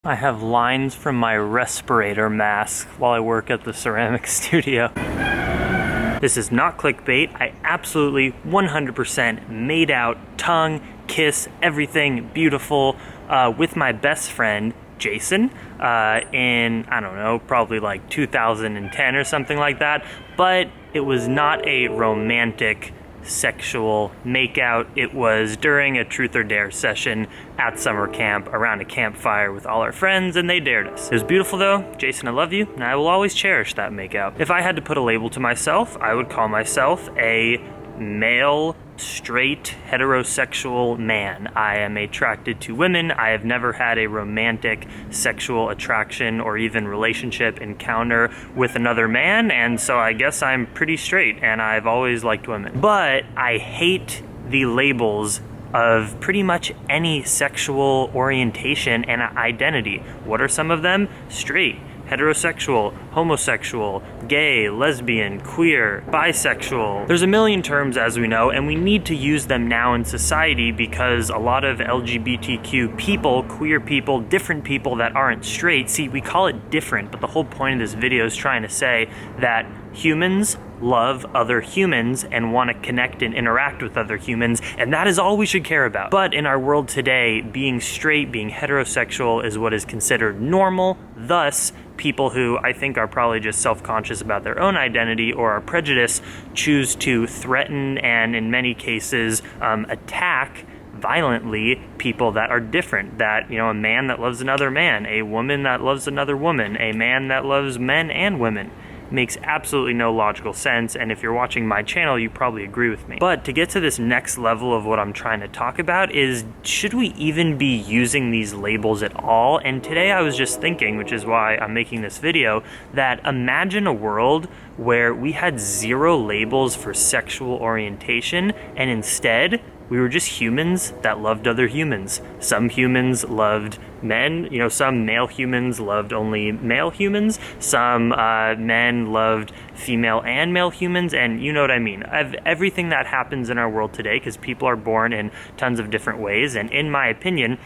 I have lines from my respirator mask while I work at the ceramic studio. This is not clickbait. I absolutely 100% made out, tongue, kiss, everything beautiful with my best friend, Jason, in, I don't know, probably like 2010 or something like that. But it was not a romantic sexual makeout. It was during a truth or dare session at summer camp around a campfire with all our friends, and they dared us. It was beautiful though. Jason, I love you, and I will always cherish that makeout. If I had to put a label to myself, I would call myself a male, straight, heterosexual man. I am attracted to women. I have never had a romantic sexual attraction or even relationship encounter with another man, and so I guess I'm pretty straight, and I've always liked women. But I hate the labels of pretty much any sexual orientation and identity. What are some of them? Straight, heterosexual, homosexual, gay, lesbian, queer, bisexual. There's a million terms, as we know, and we need to use them now in society because a lot of LGBTQ people, queer people, different people that aren't straight, see, we call it different, but the whole point of this video is trying to say that humans love other humans and want to connect and interact with other humans, and that is all we should care about. But in our world today, being straight, being heterosexual is what is considered normal. Thus, people who I think are probably just self-conscious about their own identity or are prejudiced choose to threaten and in many cases attack violently people that are different. That, you know, a man that loves another man, a woman that loves another woman, a man that loves men and women. Makes absolutely no logical sense, and if you're watching my channel, you probably agree with me. But to get to this next level of what I'm trying to talk about is, should we even be using these labels at all? And today I was just thinking, which is why I'm making this video, that imagine a world where we had zero labels for sexual orientation, and instead, we were just humans that loved other humans. Some humans loved men, you know, some male humans loved only male humans. Some men loved female and male humans, and you know what I mean. Everything that happens in our world today, because people are born in tons of different ways, and in my opinion,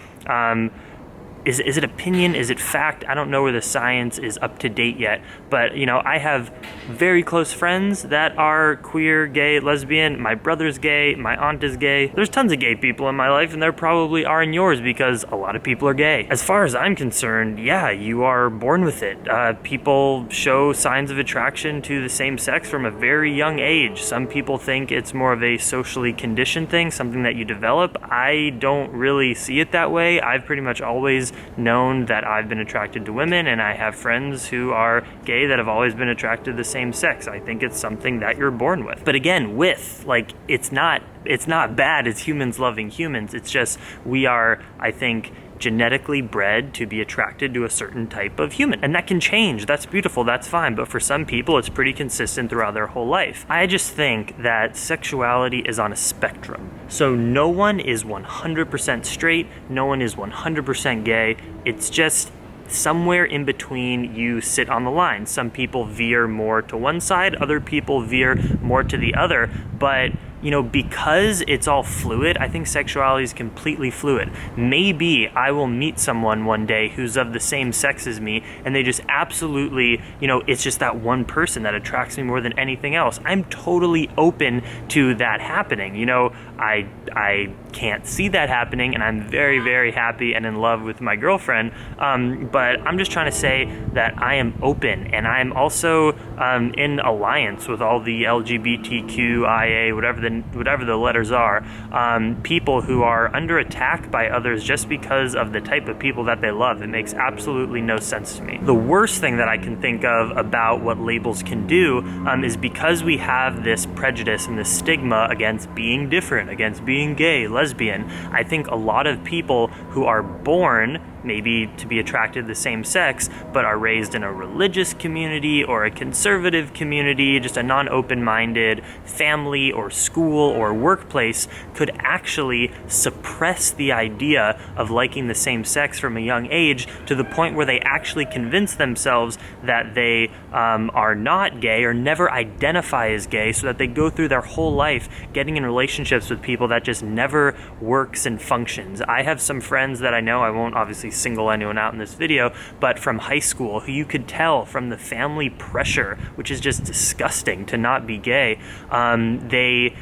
is it opinion? Is it fact? I don't know where the science is up to date yet, but you know, I have very close friends that are queer, gay, lesbian. My brother's gay, my aunt is gay. There's tons of gay people in my life, and there probably are in yours because a lot of people are gay. As far as I'm concerned, yeah, you are born with it. People show signs of attraction to the same sex from a very young age. Some people think it's more of a socially conditioned thing, something that you develop. I don't really see it that way. I've pretty much always known that I've been attracted to women, and I have friends who are gay that have always been attracted to the same sex. I think it's something that you're born with. But again, it's not bad as humans loving humans. It's just we are, I think, genetically bred to be attracted to a certain type of human. And that can change. That's beautiful. That's fine. But for some people, it's pretty consistent throughout their whole life. I just think that sexuality is on a spectrum. So no one is 100% straight. No one is 100% gay. It's just somewhere in between you sit on the line. Some people veer more to one side. Other people veer more to the other. But you know, because it's all fluid, I think sexuality is completely fluid. Maybe I will meet someone one day who's of the same sex as me, and they just absolutely, you know, it's just that one person that attracts me more than anything else. I'm totally open to that happening. You know, I can't see that happening, and I'm very, very happy and in love with my girlfriend. But I'm just trying to say that I am open, and I'm also in alliance with all the LGBTQIA, whatever the letters are, people who are under attack by others just because of the type of people that they love. It makes absolutely no sense to me. The worst thing that I can think of about what labels can do is because we have this prejudice and this stigma against being different, against being gay, lesbian. I think a lot of people who are born maybe to be attracted to the same sex, but are raised in a religious community or a conservative community, just a non-open-minded family or school or workplace, could actually suppress the idea of liking the same sex from a young age to the point where they actually convince themselves that they are not gay or never identify as gay, so that they go through their whole life getting in relationships with people that just never works and functions. I have some friends that I know, I won't obviously single anyone out in this video, but from high school, who you could tell from the family pressure, which is just disgusting to not be gay, they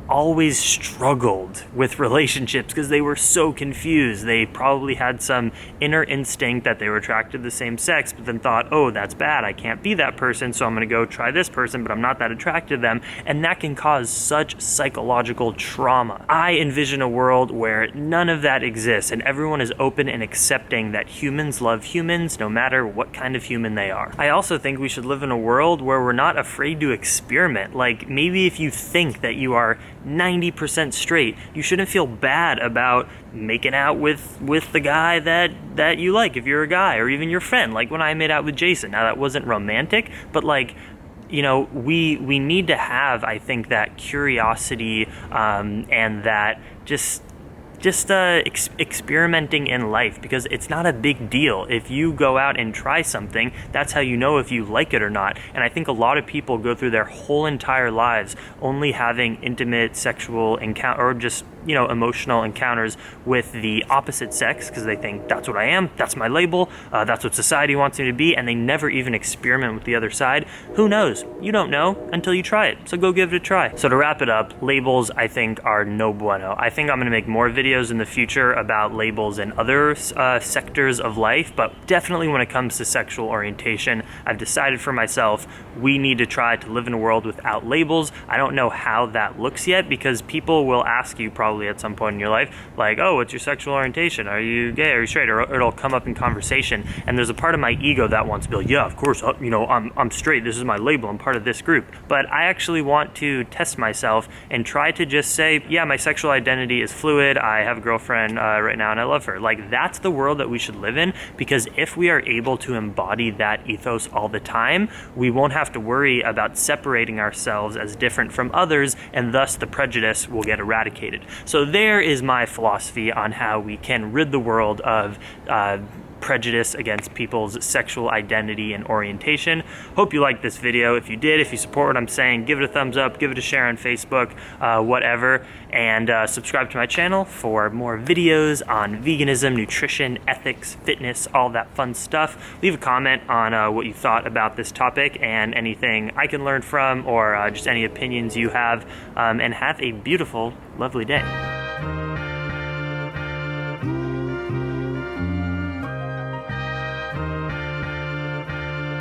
always struggled with relationships because they were so confused. They probably had some inner instinct that they were attracted to the same sex, but then thought, oh, that's bad, I can't be that person, so I'm going to go try this person, but I'm not that attracted to them, and that can cause such psychological trauma. I envision a world where none of that exists, and everyone is open and accepting that humans love humans no matter what kind of human they are. I also think we should live in a world where we're not afraid to experiment. Like, maybe if you think that you are 90% straight, you shouldn't feel bad about making out with the guy that you like, if you're a guy, or even your friend. Like when I made out with Jason. Now that wasn't romantic, but like, you know, we need to have, I think, that curiosity and that just experimenting in life, because it's not a big deal. If you go out and try something, that's how you know if you like it or not. And I think a lot of people go through their whole entire lives only having intimate sexual encounter, or just, you know, emotional encounters with the opposite sex, because they think that's what I am, that's my label, that's what society wants me to be, and they never even experiment with the other side. Who knows? You don't know until you try it, so go give it a try. So to wrap it up, labels, I think, are no bueno. I think I'm going to make more videos in the future about labels in other sectors of life, but definitely when it comes to sexual orientation, I've decided for myself we need to try to live in a world without labels. I don't know how that looks yet, because people will ask you probably at some point in your life, like, oh, what's your sexual orientation? Are you gay? Are you straight? Or it'll come up in conversation, and there's a part of my ego that wants to be like, yeah, of course, you know, I'm straight, this is my label, I'm part of this group. But I actually want to test myself and try to just say, yeah, my sexual identity is fluid, I have a girlfriend right now and I love her. Like, that's the world that we should live in, because if we are able to embody that ethos all the time, we won't have to worry about separating ourselves as different from others, and thus the prejudice will get eradicated. So there is my philosophy on how we can rid the world of prejudice against people's sexual identity and orientation. Hope you liked this video. If you did, if you support what I'm saying, give it a thumbs up, give it a share on Facebook, whatever, and subscribe to my channel for more videos on veganism, nutrition, ethics, fitness, all that fun stuff. Leave a comment on what you thought about this topic and anything I can learn from, or just any opinions you have, and have a beautiful, lovely day.